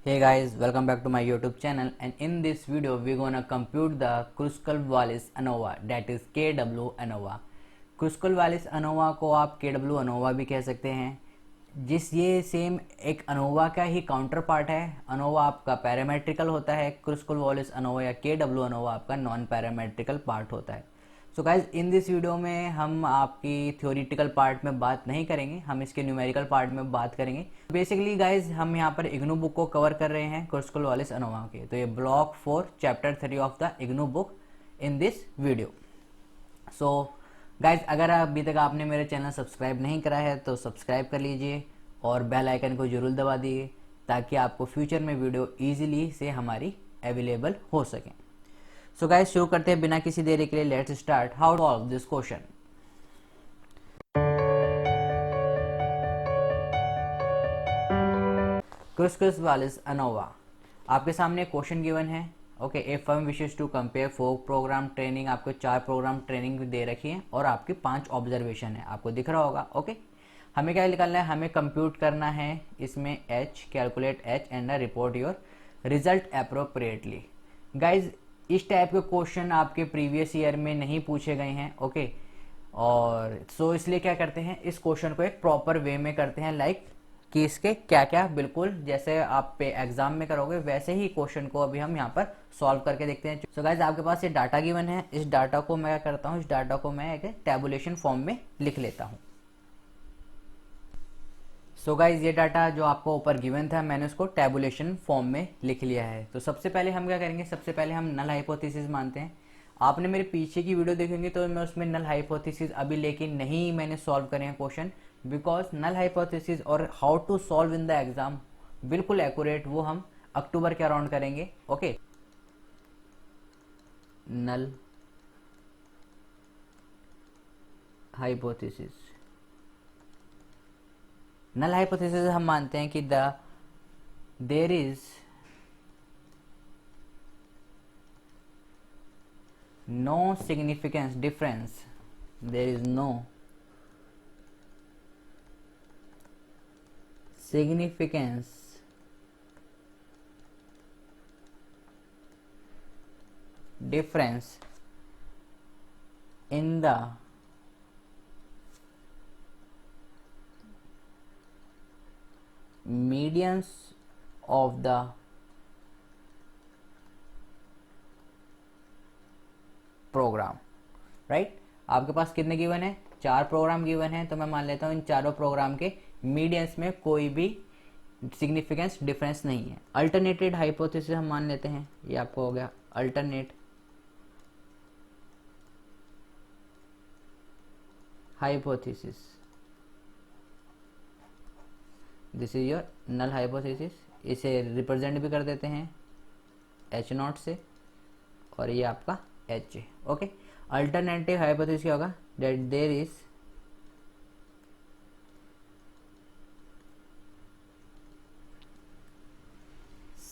Hey guys, welcome back to my YouTube channel, and in this video we're gonna compute the Kruskal-Wallis ANOVA, that is KW ANOVA। Kruskal-Wallis ANOVA को आप KW ANOVA भी कह सकते हैं। ये same एक ANOVA का ही counter part है। ANOVA आपका पैरामेट्रिकल होता है, Kruskal-Wallis ANOVA या KW ANOVA आपका नॉन पैरामेट्रिकल पार्ट होता है। So guys in this video में हम आपकी थ्योरेटिकल पार्ट में बात नहीं करेंगे, हम इसके न्यूमेरिकल पार्ट में बात करेंगे। बेसिकली गाइज हम यहाँ पर इग्नू बुक को कवर कर रहे हैं Kruskal-Wallis ANOVA के। तो ये block 4 chapter 3 of the IGNOU book in this video. So guys अगर अभी तक आपने मेरे चैनल सब्सक्राइब नहीं करा है तो सब्सक्राइब कर लीजिए और बेल आइकन को जरूर दबा दीजिए ताकि आपको फ्यूचर में वीडियो ईजिली से हमारी अवेलेबल हो सकें। सो गाइस शुरू करते हैं बिना किसी देरी के लिए। Let's start how to solve this question. Kruskal-Wallis ANOVA, आपके सामने क्वेश्चन गिवन है। Okay, a firm wishes to compare 4 programme training, आपको 4 प्रोग्राम ट्रेनिंग दे रखी है और आपकी 5 ऑब्जर्वेशन है, आपको दिख रहा होगा। ओके, हमें क्या निकालना है, हमें कंप्यूट करना है इसमें h, calculate h and report your result appropriately. Guys इस टाइप के क्वेश्चन आपके प्रीवियस ईयर में नहीं पूछे गए हैं। ओके, और सो इसलिए क्या करते हैं, इस क्वेश्चन को एक प्रॉपर वे में करते हैं, लाइक कि इसके क्या क्या बिल्कुल जैसे आप पे एग्जाम में करोगे वैसे ही क्वेश्चन को अभी हम यहाँ पर सॉल्व करके देखते हैं। सो गाइज आपके पास ये डाटा गिवन है, इस डाटा को मैं क्या करता हूँ, इस डाटा को मैं एक टैबुलेशन फॉर्म में लिख लेता हूँ। सो गाइज ये डाटा जो आपको ऊपर गिवन था मैंने उसको टैबुलेशन फॉर्म में लिख लिया है। तो सबसे पहले हम क्या करेंगे, सबसे पहले हम नल हाइपोथेसिस मानते हैं। आपने मेरे पीछे की वीडियो देखेंगे तो मैं उसमें नल हाइपोथेसिस अभी लेकिन नहीं मैंने सॉल्व करे हैं क्वेश्चन, बिकॉज नल हाइपोथेसिस और how to solve in the exam बिल्कुल एक्यूरेट वो हम अक्टूबर के अराउंड करेंगे। Okay, null hypothesis, null hypothesis हम मानते हैं कि there is no significance difference, there is no significance difference in the medians of the programme. Right, आपके पास कितने गिवन है, 4 प्रोग्राम गिवन है, तो मैं मान लेता हूं इन चारों प्रोग्राम के मीडियंस में कोई भी सिग्निफिकेंस डिफरेंस नहीं है। अल्टरनेटेड हाइपोथेसिस हम मान लेते हैं, ये आपको हो गया alternate hypothesis, this is your null hypothesis. इसे रिप्रेजेंट भी कर देते हैं H0 से और ये आपका H है। ओके, अल्टरनेटिव हाइपोथेसिस क्या होगा, that there is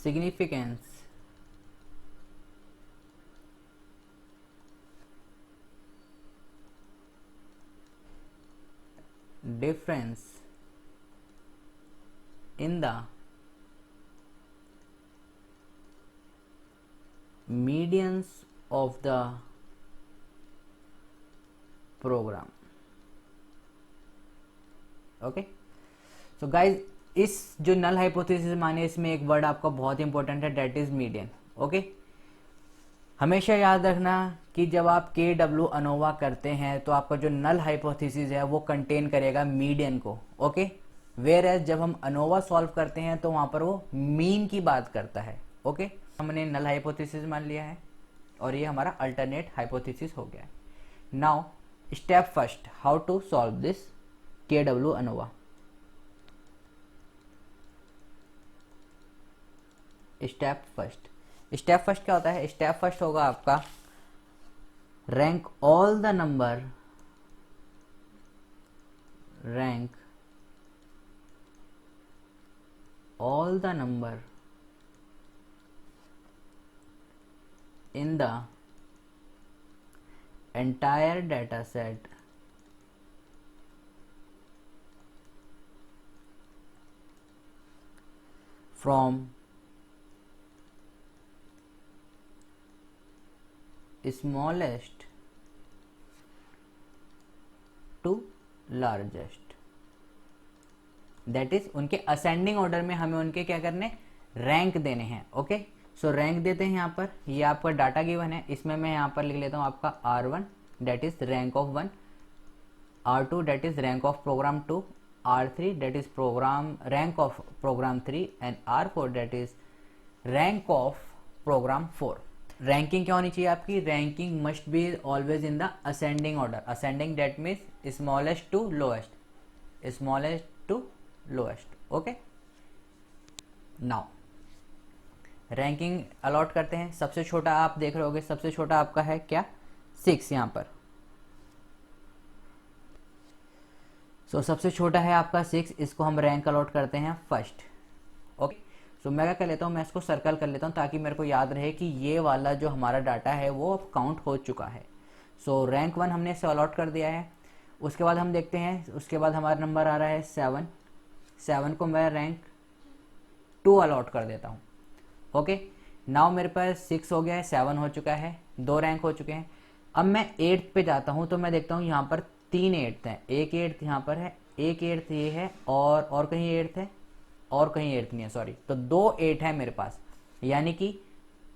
significance difference in the medians of the program। Okay, so guys इस जो नल हाइपोथेसिस माने इसमें एक वर्ड आपका बहुत इंपॉर्टेंट है, डेट इज मीडियन। ओके, हमेशा याद रखना कि जब आप KW ANOVA करते हैं तो आपका जो नल हाइपोथेसिस है वो कंटेन करेगा मीडियन को। ओके, वेयर एज जब हम ANOVA सॉल्व करते हैं तो वहां पर वो मीन की बात करता है। ओके, हमने नल हाइपोथेसिस मान लिया है और ये हमारा अल्टरनेट हाइपोथेसिस हो गया है। Now step first, how to solve this KW ANOVA। Step first क्या होता है, स्टेप फर्स्ट होगा आपका rank all the number, rank all the number in the entire data set from smallest to largest, that is उनके ascending order में हमें उनके क्या करने, रैंक देने हैं। ओके, सो रैंक देते हैं यहाँ पर, ये आपका डाटा गिवन है, इसमें मैं यहाँ पर लिख लेता हूँ आपका R1 that is rank of 1, R2 that is rank of programme 2, R3 that is programme rank of programme 3 and R4 that is rank of programme 4। Ranking क्या होनी चाहिए आपकी, ranking must be always in the ascending order, ascending that means smallest to lowest, smallest to lowest. Okay, now ranking allot करते हैं। सबसे छोटा आप देख रहे होगे, सबसे छोटा आपका है क्या, 6 यहाँ पर। सो सबसे छोटा है आपका 6, इसको हम रैंक अलॉट करते हैं फर्स्ट। ओके, सो मैं क्या कर लेता हूँ, मैं इसको सर्कल कर लेता हूँ ताकि मेरे को याद रहे कि ये वाला जो हमारा डाटा है वो अब काउंट हो चुका है। सो रैंक 1 हमने इसे अलॉट कर दिया है। उसके बाद हम देखते हैं, उसके बाद हमारा नंबर आ रहा है 7, 7 को मैं रैंक 2 अलॉट कर देता हूँ। ओके, नाउ मेरे पास 6 हो गया है, 7 हो चुका है, 2 रैंक हो चुके हैं। अब मैं 8th पे जाता हूँ तो मैं देखता हूँ यहाँ पर 3 8th हैं, एक 8th यहाँ पर है, एक 8th ये है, और कहीं 8th है, और कहीं 8th नहीं है, सॉरी। तो 2 8 है मेरे पास, यानी कि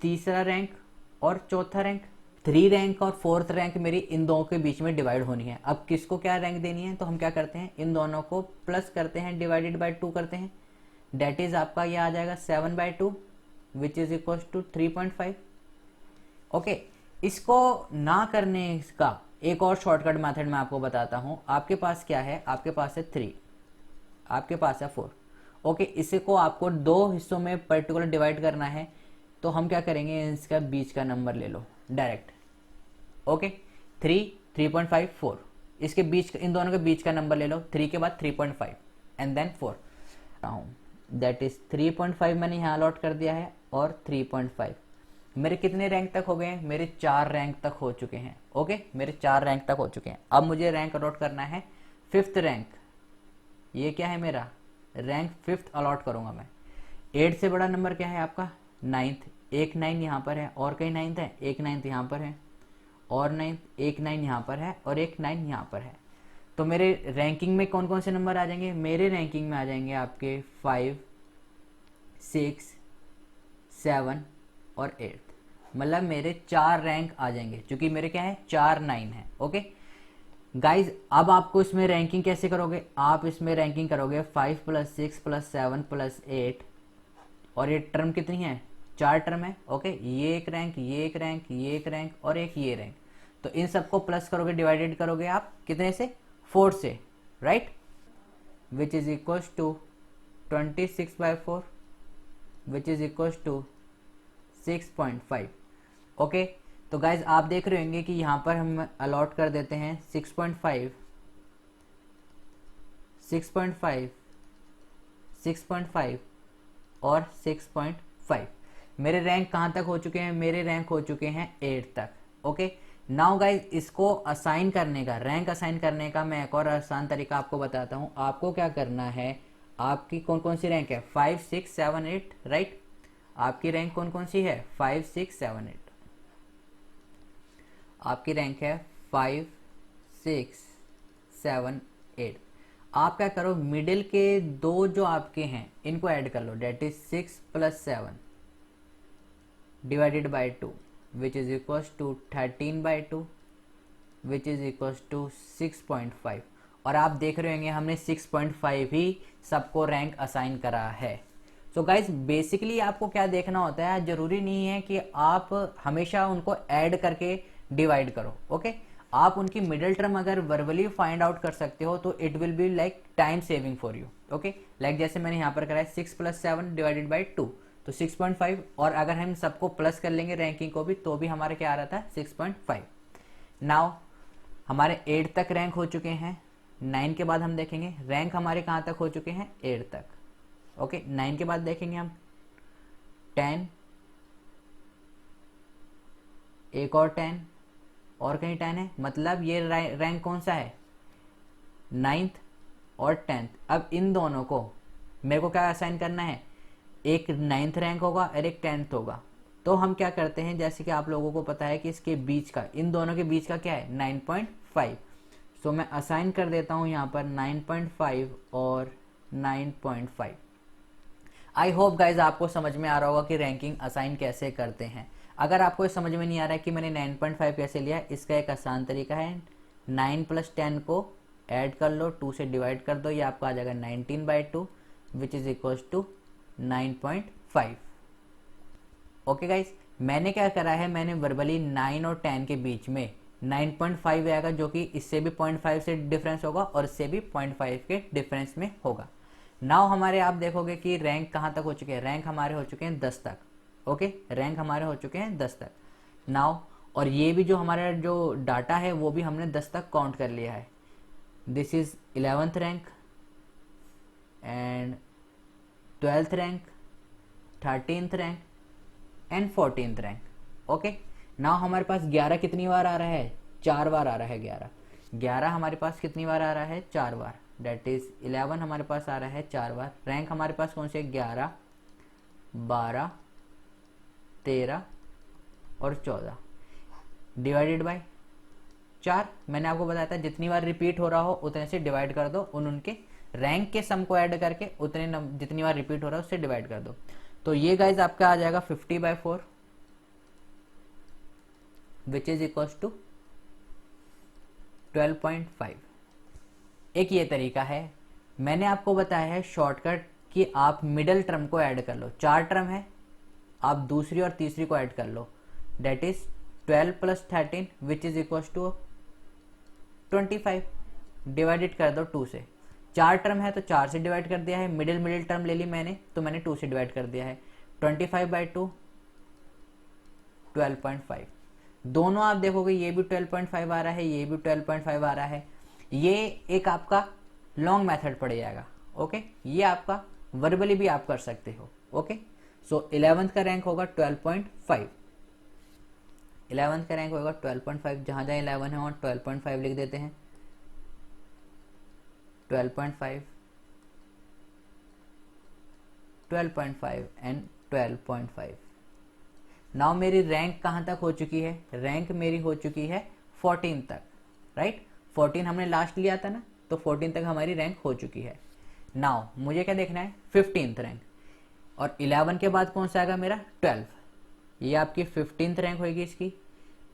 तीसरा रैंक और चौथा रैंक, 3 रैंक और 4th रैंक मेरी इन दोनों के बीच में डिवाइड होनी है। अब किसको क्या रैंक देनी है, तो हम क्या करते हैं, इन दोनों को प्लस करते हैं, डिवाइडेड बाई 2 करते हैं, डेट इज आपका ये आ जाएगा 7/2 which is equal to 3.5। Okay, इसको ना करने का एक और शॉर्टकट मेथड मैं आपको बताता हूं। आपके पास क्या है, आपके पास है 3, आपके पास है 4। ओके, इसे को आपको 2 हिस्सों में पर्टिकुलर डिवाइड करना है, तो हम क्या करेंगे, इसका बीच का नंबर ले लो डायरेक्ट। ओके, 3, 3.5, 4, इसके बीच, इन दोनों के बीच का नंबर ले लो, 3 के बाद 3.5 एंड देन 4, दैट इज 3.5 मैंने यहाँ अलॉट कर दिया है, और 3.5 मेरे कितने रैंक तक हो गए हैं, मेरे 4 रैंक तक हो चुके हैं। ओके, मेरे 4 रैंक तक हो चुके हैं। अब मुझे रैंक अलॉट करना है 5th रैंक, ये क्या है मेरा रैंक 5th अलॉट करूंगा मैं। 8 से बड़ा नंबर क्या है आपका, 9th, एक 9 यहाँ पर है, और कहीं 9th है, एक 9th यहाँ पर है, और 9th, एक 9 यहाँ पर है, और एक 9 यहाँ पर है। तो मेरे रैंकिंग में कौन कौन से नंबर आ जाएंगे, मेरे रैंकिंग में आ जाएंगे आपके 5, 6, 7 और 8, मतलब मेरे 4 रैंक आ जाएंगे, क्योंकि मेरे क्या है 4 9 है। ओके गाइज, अब आपको इसमें रैंकिंग कैसे करोगे, आप इसमें रैंकिंग करोगे 5 + 6 + 7 + 8, और ये टर्म कितनी है, 4 टर्म है। ओके, ये एक रैंक, ये एक रैंक, ये एक रैंक, और एक ये रैंक। तो इन सबको प्लस करोगे, डिवाइडेड करोगे आप कितने से, 4 से, right, which is equal to 26/4 which is equal to 6.5। Okay, तो गाइज आप देख रहे होंगे कि यहाँ पर हम अलॉट कर देते हैं 6.5, 6.5, 6.5 और 6.5। मेरे रैंक कहाँ तक हो चुके हैं, मेरे रैंक हो चुके हैं 8 तक। ओके, नाउ गाइज इसको असाइन करने का, रैंक असाइन करने का मैं एक और आसान तरीका आपको बताता हूँ। आपको क्या करना है, आपकी कौन कौन सी रैंक है, 5, 6, 7, 8, राइट। आपकी रैंक कौन कौन सी है, 5, 6, 7, 8। आपकी रैंक है 5, 6, 7, 8। आप क्या करो, मिडिल के 2 जो आपके हैं इनको ऐड कर लो, that is 6 + 7 divided by 2 which is equal to 13/2 which is equal to 6.5। और आप देख रहे होंगे हमने 6.5 ही सबको रैंक असाइन करा है। सो गाइज बेसिकली आपको क्या देखना होता है, जरूरी नहीं है कि आप हमेशा उनको ऐड करके डिवाइड करो। ओके, आप उनकी मिडिल टर्म अगर वर्बली फाइंड आउट कर सकते हो तो it will be like time saving for you. Okay, like जैसे मैंने यहाँ पर करा है 6 + 7 डिवाइडेड बाई 2, तो 6.5, और अगर हम सबको प्लस कर लेंगे रैंकिंग को भी, तो भी हमारे क्या आ रहा था, 6.5। नाउ हमारे 8 तक रैंक हो चुके हैं। 9 के बाद हम देखेंगे रैंक हमारे कहाँ तक हो चुके हैं, 8 तक। ओके, 9 के बाद देखेंगे हम 10, एक और 10, और कहीं 10 है, मतलब ये रैंक कौन सा है, 9th और 10th। अब इन दोनों को मेरे को क्या असाइन करना है, एक 9th रैंक होगा और एक 10th होगा। तो हम क्या करते हैं, जैसे कि आप लोगों को पता है कि इसके बीच का, इन दोनों के बीच का क्या है 9.5। सो मैं असाइन कर देता हूं यहाँ पर 9.5 और 9.5। आई होप गाइज आपको समझ में आ रहा होगा कि रैंकिंग असाइन कैसे करते हैं। अगर आपको समझ में नहीं आ रहा है कि मैंने 9.5 कैसे लिया, इसका एक आसान तरीका है, 9 + 10 को ऐड कर लो, 2 से डिवाइड कर दो, ये आपका आ जाएगा 19/2 which is equal to 9.5। Okay guys, मैंने क्या करा है, मैंने वर्बली 9 और 10 के बीच में 9.5 आएगा, जो कि इससे भी 0.5 से डिफरेंस होगा और इससे भी 0.5 के डिफरेंस में होगा। नाउ हमारे आप देखोगे कि रैंक कहाँ तक हो चुके हैं, रैंक हमारे हो चुके हैं 10 तक। ओके, रैंक हमारे हो चुके हैं 10 तक नाउ। और ये भी जो हमारा जो डाटा है वो भी हमने 10 तक काउंट कर लिया है। This is 11th rank and 12th rank, 13th rank and 14th rank. Okay, now हमारे पास 11 कितनी बार आ रहा है, 4 बार आ रहा है। 11 हमारे पास कितनी बार आ रहा है, 4 बार। डेट इज 11 हमारे पास आ रहा है 4 बार। रैंक हमारे पास कौन से, 11, 12, 13 और 14 डिवाइडेड बाय 4। मैंने आपको बताया था जितनी बार रिपीट हो रहा हो उतने से डिवाइड कर दो, उनके रैंक के सम को ऐड करके उतने जितनी बार रिपीट हो रहा है उससे डिवाइड कर दो। तो ये गाइज आपका आ जाएगा 50/4 विच इज इक्वल टू 12.5। एक ये तरीका है। मैंने आपको बताया है शॉर्टकट कि आप मिडल टर्म को ऐड कर लो। 4 टर्म है, आप दूसरी और तीसरी को ऐड कर लो। That is 12 + 13 which is equal to 25। Divided कर दो 2 से। 4 टर्म है तो 4 से डिवाइड कर दिया है, मिडिल टर्म ले ली मैंने तो मैंने 2 से डिवाइड कर दिया है। 25/2 12.5। दोनों आप देखोगे ये भी 12.5 आ रहा है, ये भी 12.5 आ रहा है। ये एक आपका लॉन्ग मेथड पड़ जाएगा। ओके, ये आपका वर्बली भी आप कर सकते हो। ओके, सो 11th का रैंक होगा 12.5। 11th का रैंक होगा 12.5। जहां जहां 11 है वहां 12.5 लिख देते हैं। 12.5, 12.5 एंड 12.5। नाउ मेरी रैंक कहां तक हो चुकी है, रैंक मेरी हो चुकी है 14 तक। राइट, 14 हमने लास्ट लिया था ना, तो 14 तक हमारी रैंक हो चुकी है। नाउ मुझे क्या देखना है, 15th रैंक। और 11 के बाद कौन सा आएगा मेरा, 12। ये आपकी 15th रैंक होगी इसकी,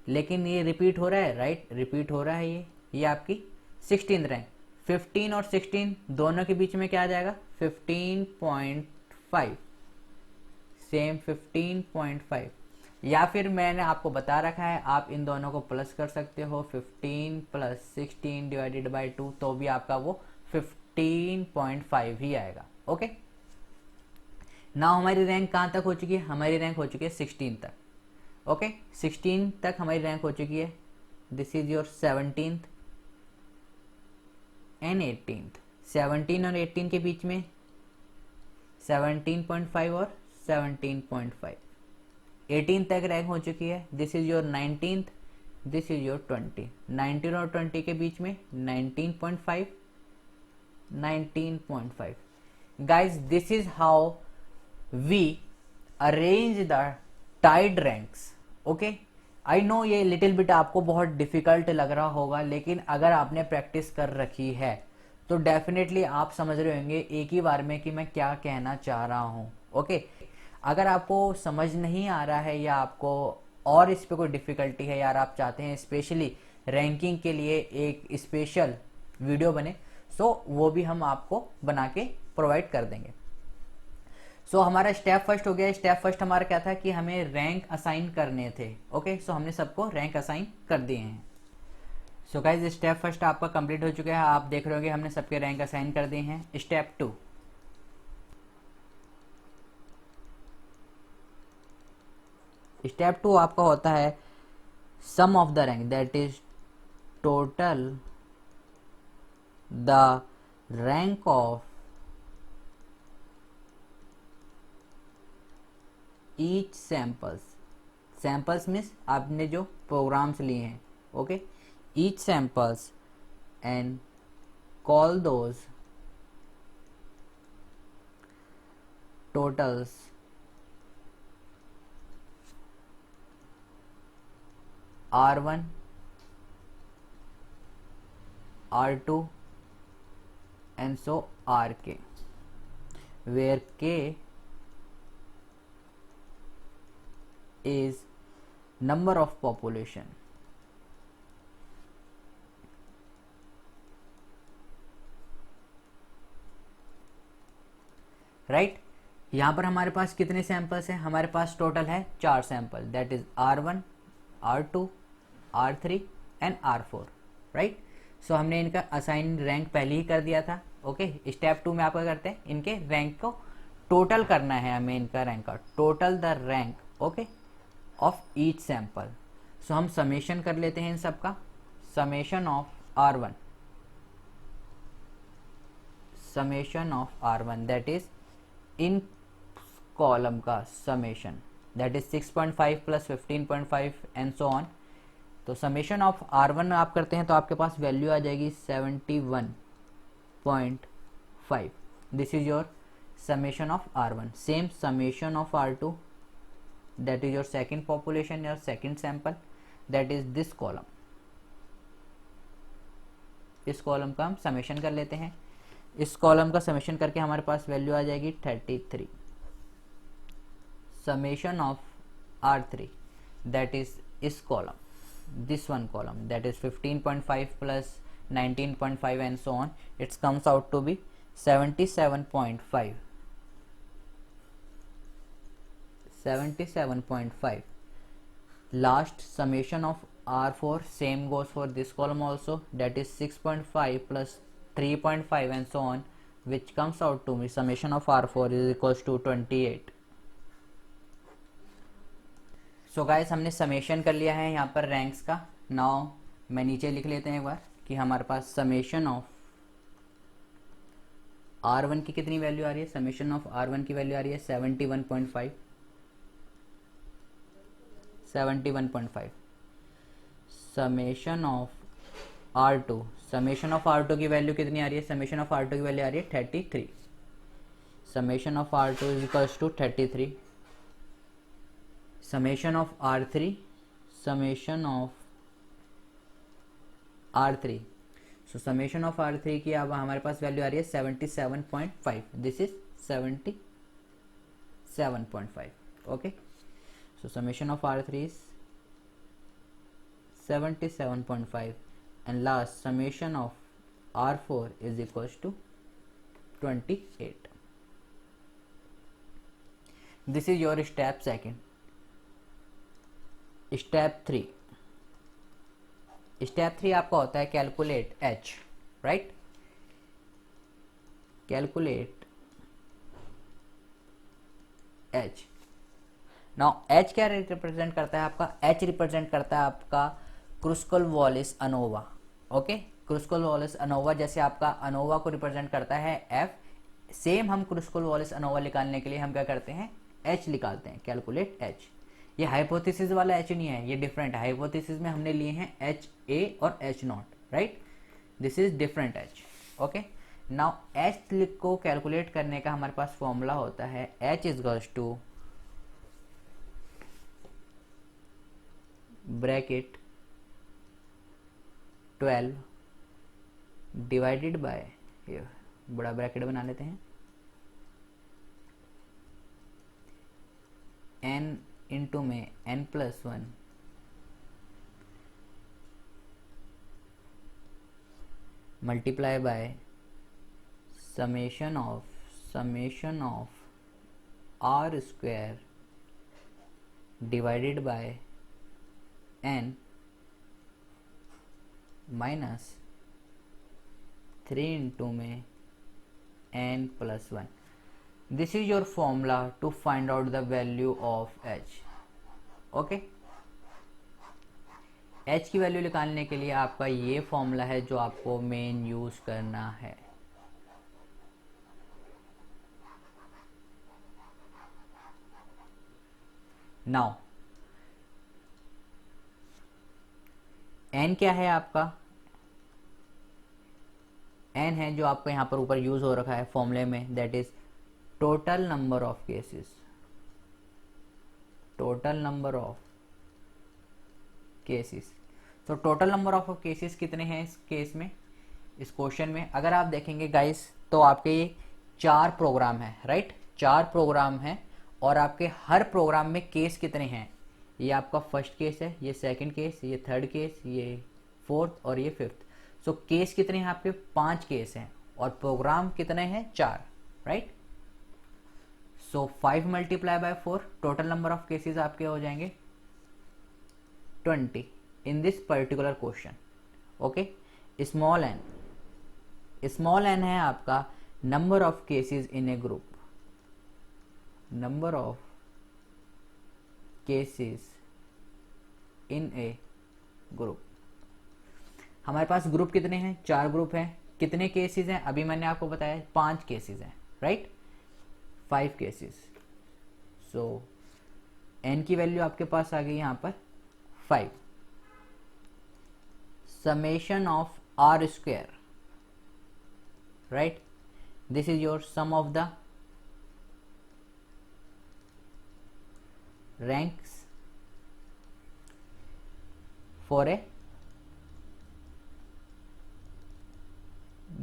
लेकिन ये रिपीट हो रहा है। राइट, रिपीट हो रहा है ये आपकी 16th रैंक। 15 और 16 दोनों के बीच में क्या आ जाएगा, 15.5, सेम 15.5। या फिर मैंने आपको बता रखा है आप इन दोनों को प्लस कर सकते हो, 15 + 16 डिवाइडेड बाई 2, तो भी आपका वो 15.5 ही आएगा। ओके, नाउ हमारी रैंक कहाँ तक हो चुकी है, हमारी रैंक हो चुकी है 16 तक। ओके, 16 तक हमारी रैंक हो चुकी है। This is your 17th and 18th। 17 और 18 के बीच में 17.5 और 17.5। 18 तक रैंक हो चुकी है। This is your 19th, this is your 20। 19 और 20 के बीच में 19.5, 19.5। Guys, this is how we arrange the tied ranks. Okay, I know ये लिटिल बिट आपको बहुत डिफिकल्ट लग रहा होगा, लेकिन अगर आपने प्रैक्टिस कर रखी है तो डेफिनेटली आप समझ रहे होंगे एक ही बार में कि मैं क्या कहना चाह रहा हूँ। ओके, अगर आपको समझ नहीं आ रहा है या आपको और इस पे कोई डिफिकल्टी है, यार आप चाहते हैं स्पेशली रैंकिंग के लिए एक स्पेशल वीडियो बने, सो वो भी हम आपको बना के प्रोवाइड कर देंगे। सो हमारा स्टेप फर्स्ट हो गया। स्टेप फर्स्ट हमारा क्या था कि हमें रैंक असाइन करने थे। ओके, सो हमने सबको रैंक असाइन कर दिए हैं। सो गाइज, स्टेप फर्स्ट आपका कंप्लीट हो चुका है। आप देख रहे होगे हमने सबके रैंक असाइन कर दिए हैं। स्टेप 2, स्टेप 2 आपका होता है sum of the rank, that is total the rank of each samples means आपने जो प्रोग्राम्स लिए हैं। Okay, each samples and call those totals R1, R2 and so Rk, where K is number of population. Right यहाँ पर हमारे पास कितने samples हैं? हमारे पास टोटल है 4 sample, that is R1, R2, R3 and R4, right. So हमने इनका assign rank पहले ही कर दिया था। ओके, स्टेप 2 में आप क्या करते हैं, इनके रैंक को टोटल करना है हमें, इनका रैंक का total the rank, okay, of each sample. So हम समेशन कर लेते हैं इन सब का, summation of R1, summation of R1 that is इन कॉलम का summation, that is 6.5 plus 15.5 and so on. तो समेशन ऑफ R1 आप करते हैं तो आपके पास वैल्यू आ जाएगी 71.5। This is your summation of R1। Same summation of R2, that is your second population, your second sample, that is this column. इस column का हम समेशन कर लेते हैं। इस कॉलम का समेशन करके हमारे पास वैल्यू आ जाएगी 33। Summation of R3 that is इस column, this one column, that is 15.5 plus 19.5 and so on, it comes out to be 77.5, 77.5. Last summation of R4 same goes for this column also, that is 6.5 plus 3.5 and so on, which comes out to me summation of R4 is equals to 28. So guys हमने summation कर लिया है यहाँ पर ranks का। Now मैं नीचे लिख लेते हैं एक बार कि हमारे पास समेशन ऑफ R1 की कितनी वैल्यू आ रही है, समेशन ऑफ R1 की वैल्यू आ रही है 71.5, 71.5। Summation of R2, summation of R2 की वैल्यू कितनी आ रही है, समेशन ऑफ R2 की वैल्यू आ रही है 33। Summation of R2 is equals to 33। Summation of R3, summation of R3, so summation of R3 की अब हमारे पास वैल्यू आ रही है 77.5, this is 77.5, okay. So summation of R3 is 77.5 and last summation of R4 is equals to 28। This is your step second. Step 3, step 3 आपका होता है calculate H, right. Calculate H। Now H क्या represent करता है आपका, H represent करता है आपका Kruskal Wallis ANOVA, okay. Kruskal Wallis ANOVA जैसे आपका अनोवा को रिप्रेजेंट करता है F, सेम हम क्रुस्कल वॉलिस अनोवा निकालने के लिए हम क्या करते हैं, H निकालते हैं, कैलकुलेट H। ये हाइपोथेसिस वाला H नहीं है, ये डिफरेंट है। हाइपोथेसिस में हमने लिए हैं HA और H0, right. This is different H, okay. Now H को कैलकुलेट करने का हमारे पास फॉर्मूला होता है H is equals to bracket 12 divided bye, ये बड़ा ब्रैकेट बना लेते हैं, n इंटू में n+1 multiply by summation of R square divided bye n minus 3 into में n+1। This is your formula to find out the value of H, okay. H की value निकालने के लिए आपका ये फॉर्मूला है जो आपको मेन यूज करना है। नाउ n क्या है आपका, n है जो आपको यहाँ पर ऊपर यूज हो रखा है फॉर्मूले में, that is total number of cases, total number of cases. तो टोटल नंबर ऑफ केसेस कितने हैं इस केस में, इस क्वेश्चन में? अगर आप देखेंगे गाइस तो आपके ये 4 प्रोग्राम है, राइट, 4 प्रोग्राम है और आपके हर प्रोग्राम में केस कितने हैं? ये आपका फर्स्ट केस है, ये सेकंड केस, ये थर्ड केस, ये फोर्थ और ये फिफ्थ। सो केस कितने हैं आपके? 5 केस हैं और प्रोग्राम कितने हैं? 4, right. So 5 multiply by 4, total number of cases आपके हो जाएंगे 20 in this particular question. Okay, small n है आपका number of cases in a group, number of cases in a group. हमारे पास ग्रुप कितने हैं? 4 ग्रुप हैं। कितने केसेस हैं? अभी मैंने आपको बताया 5 केसेस हैं, राइट, 5 केसेस। सो एन की वैल्यू आपके पास आ गई यहां पर 5। Summation of R square, right, this is your sum of the ranks for a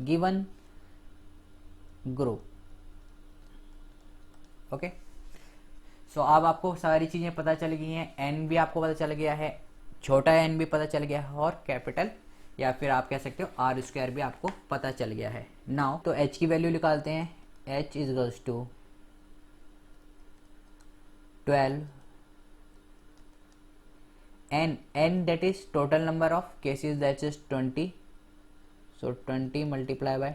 given group। Okay, so अब आपको सारी चीजें पता चल गई हैं, एन भी आपको पता चल गया है, छोटा एन भी पता चल गया है और कैपिटल या फिर आप कह सकते हो आर स्क्वायर भी आपको पता चल गया है। नाउ तो एच की वैल्यू निकालते हैं। H is equals to 12 n that is total number of cases, that is 20, so 20 multiply by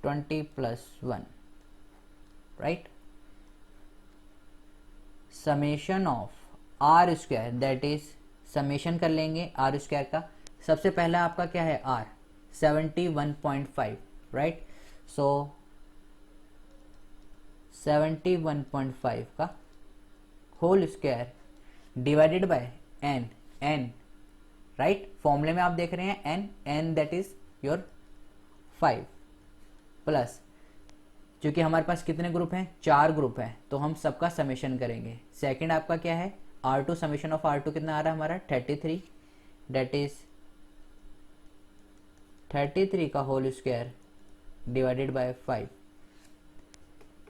20 plus 1, right, summation of r square, that is summation कर लेंगे r square का। सबसे पहला आपका क्या है? r 71.5, right, so 71.5 का whole square divided by n, n, right, फॉर्मूले में आप देख रहे हैं n, n that is your 5 plus, क्योंकि हमारे पास कितने ग्रुप हैं? 4 ग्रुप हैं, तो हम सबका समेशन करेंगे। सेकंड आपका क्या है? R2, समेशन ऑफ R2 कितना आ रहा है हमारा? 33, दैट इज 33 का whole square divided by 5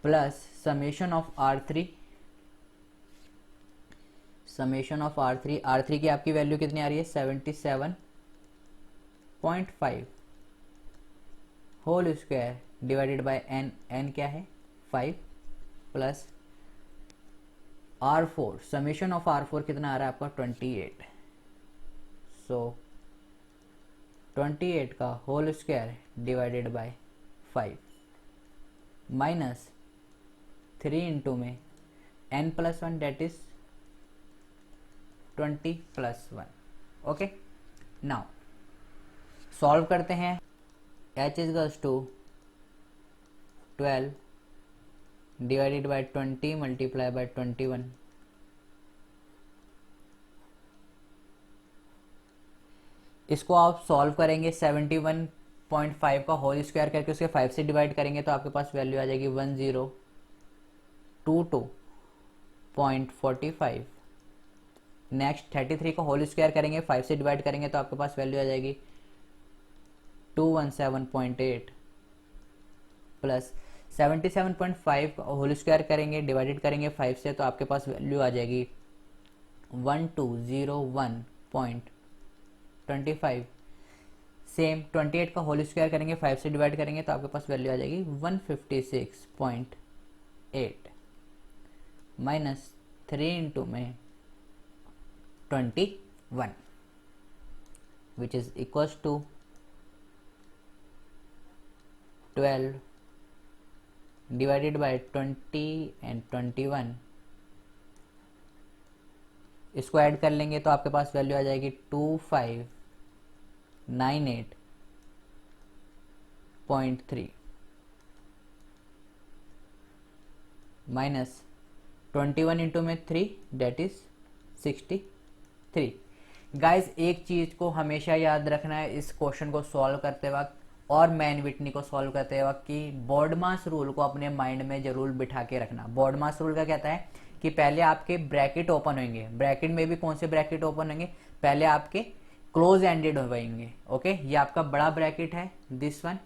plus summation of R3, summation of R3, R3 की आपकी वैल्यू कितनी आ रही है? 77.5 whole square divided by n, n क्या है? 5 plus R4, summation of R4 कितना आ रहा है आपका? 28, सो 28 का whole square divided by 5 minus 3 into में n plus 1 that is 20 plus 1। Okay, now solve करते हैं। h is equals to 12 divided by 20 multiply by 21, इसको आप सॉल्व करेंगे 71.5 का होल स्क्वायर करके उसके 5 से डिवाइड करेंगे तो आपके पास वैल्यू आ जाएगी 1022.45। नेक्स्ट 33 का होल स्क्वायर करेंगे, 5 से डिवाइड करेंगे तो आपके पास वैल्यू आ जाएगी 217.8 प्लस 77.5 का होल स्क्वायर करेंगे, डिवाइडेड करेंगे 5 से तो आपके पास वैल्यू आ जाएगी 1201.25। सेम 28 का होल स्क्वायर करेंगे, 5 से डिवाइड करेंगे तो आपके पास वैल्यू आ जाएगी 156.8 माइनस 3 इंटू में 21 which is equals to 12 divided by 20 and 21, इसको ऐड कर लेंगे तो आपके पास वैल्यू आ जाएगी 2598.3 माइनस 21 इंटू में 3 डेट इज 63। गाइज एक चीज को हमेशा याद रखना है इस क्वेश्चन को सॉल्व करते वक्त और मैन विटनी को सॉल्व करते वक्त कि बोर्डमास रूल को अपने माइंड में जरूर बिठा के रखना। बोर्डमास रूल क्या कहता है कि पहले आपके ब्रैकेट ओपन होंगे, ब्रैकेट में भी कौन से ब्रैकेट ओपन होंगे, पहले आपके क्लोज एंडेड होंगे। ओके, ये आपका बड़ा ब्रैकेट है दिस वन।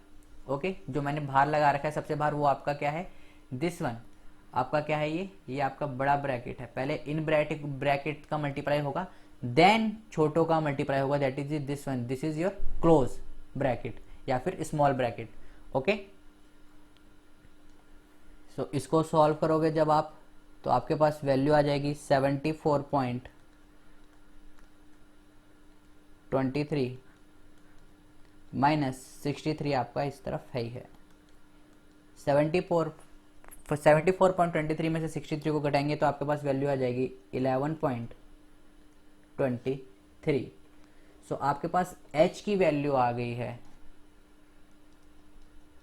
ओके, जो मैंने बाहर लगा रखा है सबसे बाहर, वो आपका क्या है, दिस वन आपका क्या है, ये आपका बड़ा ब्रैकेट है। पहले इन ब्रैकेट का मल्टीप्लाई होगा, देन छोटों का मल्टीप्लाई होगा, that is this one, this is your close bracket या फिर स्मॉल ब्रैकेट। ओके, सो इसको सॉल्व करोगे जब आप, तो आपके पास वैल्यू आ जाएगी 74.23 माइनस 63, आपका इस तरफ है ही है। 74.23 में से 63 को घटाएंगे तो आपके पास वैल्यू आ जाएगी 11.23। सो आपके पास h की वैल्यू आ गई है,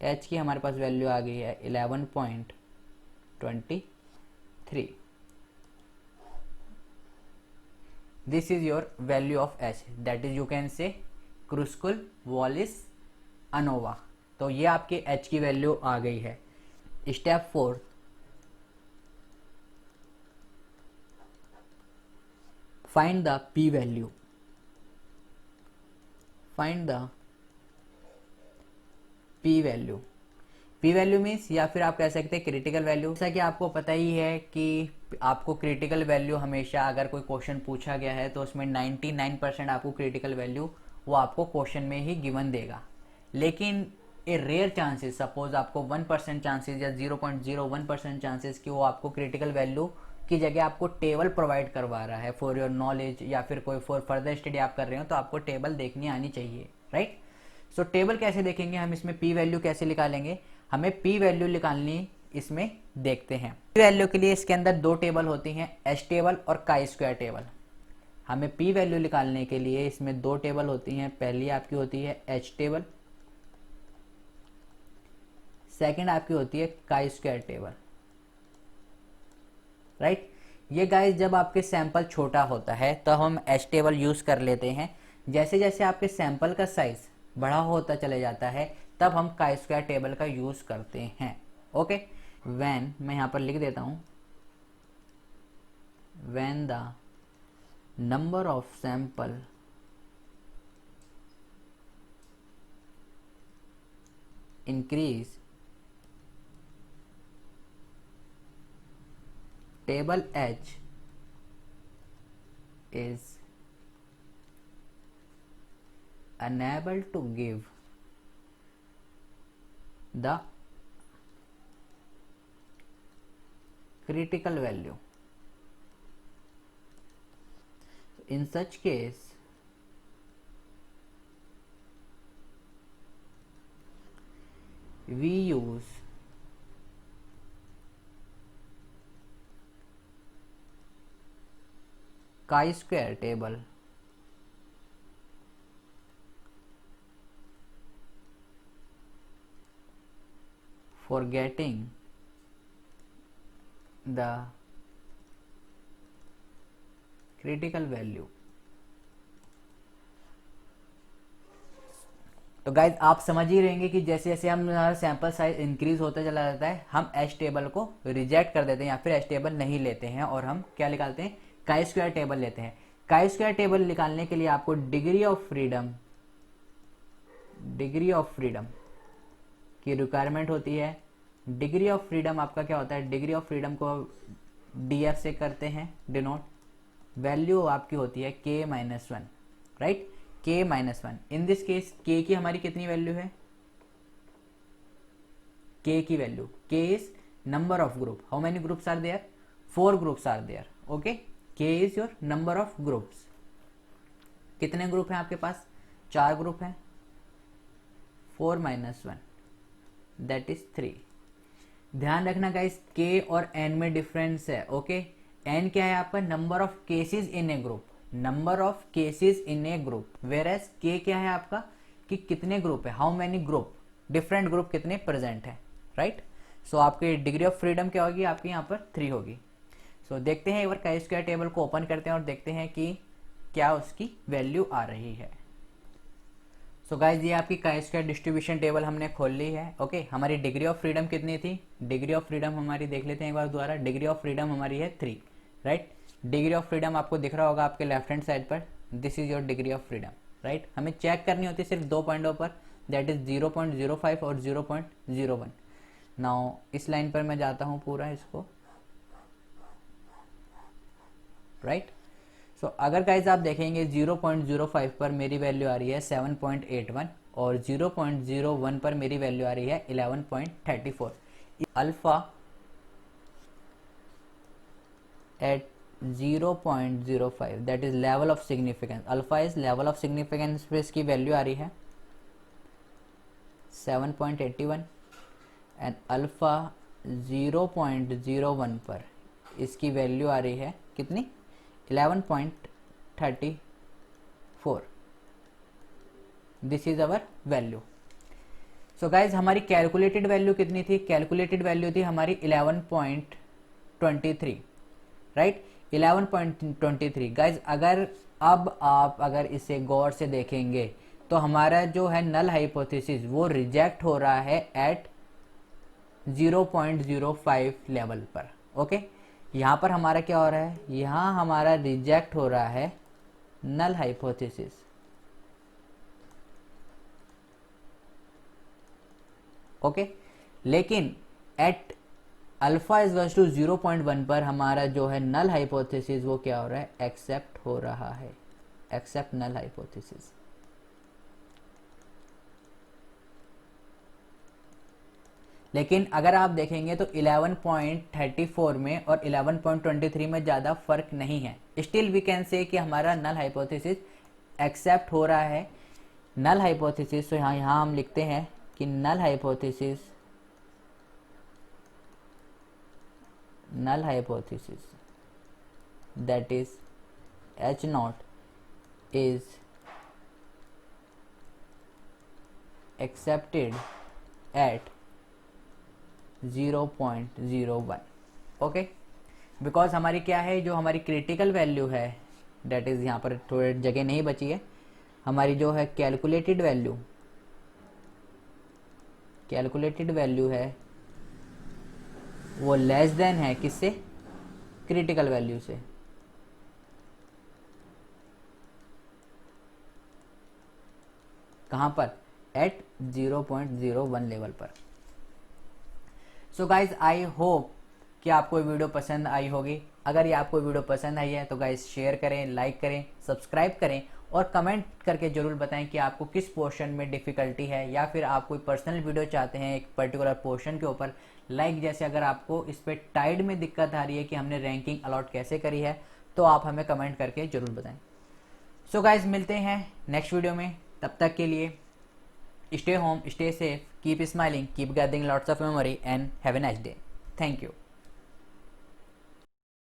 h की हमारे पास वैल्यू आ गई है 11.23। This is your value of h, that is you can say Kruskal Wallis ANOVA. तो ये आपके h की वैल्यू आ गई है। Step 4, find the p value. Find the p value. p value means, या फिर आप कह सकते हैं क्रिटिकल वैल्यू। जैसा कि आपको पता ही है कि आपको क्रिटिकल वैल्यू हमेशा, अगर कोई क्वेश्चन पूछा गया है तो उसमें 99% आपको क्रिटिकल वैल्यू वो आपको क्वेश्चन में ही गिवन देगा। लेकिन ए रेयर चांसेस, सपोज आपको 1% चांसेस या 0.01% चांसेस कि वो आपको क्रिटिकल वैल्यू की जगह आपको टेबल प्रोवाइड करवा रहा है फॉर योर नॉलेज, या फिर कोई फॉर फर्दर स्टडी आप कर रहे हो तो आपको टेबल देखनी आनी चाहिए, राइट। सो टेबल कैसे देखेंगे हम, इसमें p वैल्यू कैसे निकालेंगे, हमें p वैल्यू निकालनी, इसमें देखते हैं। p वैल्यू के लिए इसके अंदर दो टेबल होती हैं, h टेबल और chi स्क्वायर टेबल। हमें p वैल्यू निकालने के लिए इसमें दो टेबल होती हैं, पहली आपकी होती है h टेबल, सेकंड आपकी होती है chi स्क्वायर टेबल, राइट। ये गाइस जब आपके सैंपल छोटा होता है तो हम h टेबल यूज कर लेते हैं। जैसे जैसे आपके सैंपल का साइज बड़ा होता चले जाता है तब हम chi स्क्वायर टेबल का यूज करते हैं। ओके, व्हेन, मैं यहां पर लिख देता हूं, when the number of sample increase, table H is unable to give the critical value. In such case, we use chi square table for getting the critical value। तो guys आप समझ ही रहेंगे कि जैसे जैसे हम सैंपल साइज इंक्रीज होता चला जाता है हम एच टेबल को रिजेक्ट कर देते हैं या फिर एच टेबल नहीं लेते हैं और हम क्या निकालते हैं, chi स्क्वायर टेबल लेते हैं। chi स्क्वायर टेबल निकालने के लिए आपको डिग्री ऑफ फ्रीडम की रिक्वायरमेंट होती है। डिग्री ऑफ फ्रीडम आपका क्या होता है, डिग्री ऑफ फ्रीडम को df से करते हैं डिनोट। वैल्यू आपकी होती है k minus one, right, k minus one. In this case k की हमारी कितनी वैल्यू है, k की value, k is number of group. How many groups are there, 4 groups are there. Okay, k is your number of groups. कितने group हैं आपके पास, 4 group हैं, 4 minus one that is 3। ध्यान रखना गाइस k और n में difference है। Okay, n क्या है आपका, number of cases in a group, number of cases in a group, whereas k क्या है आपका कि कितने ग्रुप है, how many group, different group कितने प्रेजेंट है, राइट। सो आपकी डिग्री ऑफ फ्रीडम क्या होगी, आपकी यहाँ पर 3 होगी। सो देखते हैं एक बार chi स्क्वायर टेबल को ओपन करते हैं और देखते हैं कि क्या उसकी वैल्यू आ रही है। सो गाइज ये आपकी काई स्क्वायर डिस्ट्रीब्यूशन टेबल हमने खोल ली है। ओके हमारी डिग्री ऑफ फ्रीडम कितनी थी? डिग्री ऑफ फ्रीडम हमारी देख लेते हैं एक बार दोबारा। डिग्री ऑफ फ्रीडम हमारी है 3, राइट। डिग्री ऑफ फ्रीडम आपको दिख रहा होगा आपके लेफ्ट हैंड साइड पर, this is your degree of freedom, right. हमें चेक करनी होती है सिर्फ 2 पॉइंटों पर, दैट इज 0.05 और 0.01। नाउ इस लाइन पर मैं जाता हूँ पूरा इसको, राइट। सो अगर गाइज आप देखेंगे 0.05 पर मेरी वैल्यू आ रही है 7.81 और 0.01 पर मेरी वैल्यू आ रही है 11.34। Alpha at 0.05 that is level of significance, alpha is level of significance पे इसकी वैल्यू आ रही है 7.81 एंड अल्फा 0.01 पर इसकी वैल्यू आ रही है कितनी? 11.34। This is our value. So guys हमारी कैलकुलेटेड वैल्यू कितनी थी? कैलकुलेटेड वैल्यू थी हमारी 11.23, राइट। 11.23 गाइज अगर अब आप अगर इसे गौर से देखेंगे तो हमारा जो है नल हाइपोथेसिस वो रिजेक्ट हो रहा है एट 0.05 लेवल पर। ओके यहाँ पर हमारा क्या हो रहा है? यहाँ हमारा रिजेक्ट हो रहा है नल हाइपोथेसिस, ओके। लेकिन at alpha is equals to 0.1 पर हमारा जो है नल हाइपोथेसिस वो क्या हो रहा है? एक्सेप्ट हो रहा है, एक्सेप्ट नल हाइपोथेसिस। लेकिन अगर आप देखेंगे तो 11.34 में और 11.23 में ज़्यादा फर्क नहीं है। स्टिल वी कैन से कि हमारा नल हाइपोथेसिस एक्सेप्ट हो रहा है। नल हाइपोथेसिस, तो यहाँ हम लिखते हैं कि null hypothesis that is H0 is accepted at 0.01, okay. Because हमारी क्या है, जो हमारी क्रिटिकल वैल्यू है डेट इज, यहाँ पर थोड़ी जगह नहीं बची है, हमारी जो है कैलकुलेटेड वैल्यू है वो लेस देन है किससे? क्रिटिकल वैल्यू से। कहाँ पर? एट 0.01 लेवल पर। सो गाइज आई होप कि आपको ये वीडियो पसंद आई होगी। अगर ये आपको वीडियो पसंद आई है तो गाइज शेयर करें, लाइक करें, सब्सक्राइब करें और कमेंट करके जरूर बताएं कि आपको किस पोर्शन में डिफ़िकल्टी है, या फिर आप कोई पर्सनल वीडियो चाहते हैं एक पर्टिकुलर पोर्शन के ऊपर। लाइक जैसे अगर आपको इस पर टाइड में दिक्कत आ रही है कि हमने रैंकिंग अलॉट कैसे करी है, तो आप हमें कमेंट करके ज़रूर बताएं। सो गाइज मिलते हैं नेक्स्ट वीडियो में, तब तक के लिए stay home, stay safe, keep smiling, keep gathering lots of memory and have a nice day. Thank you.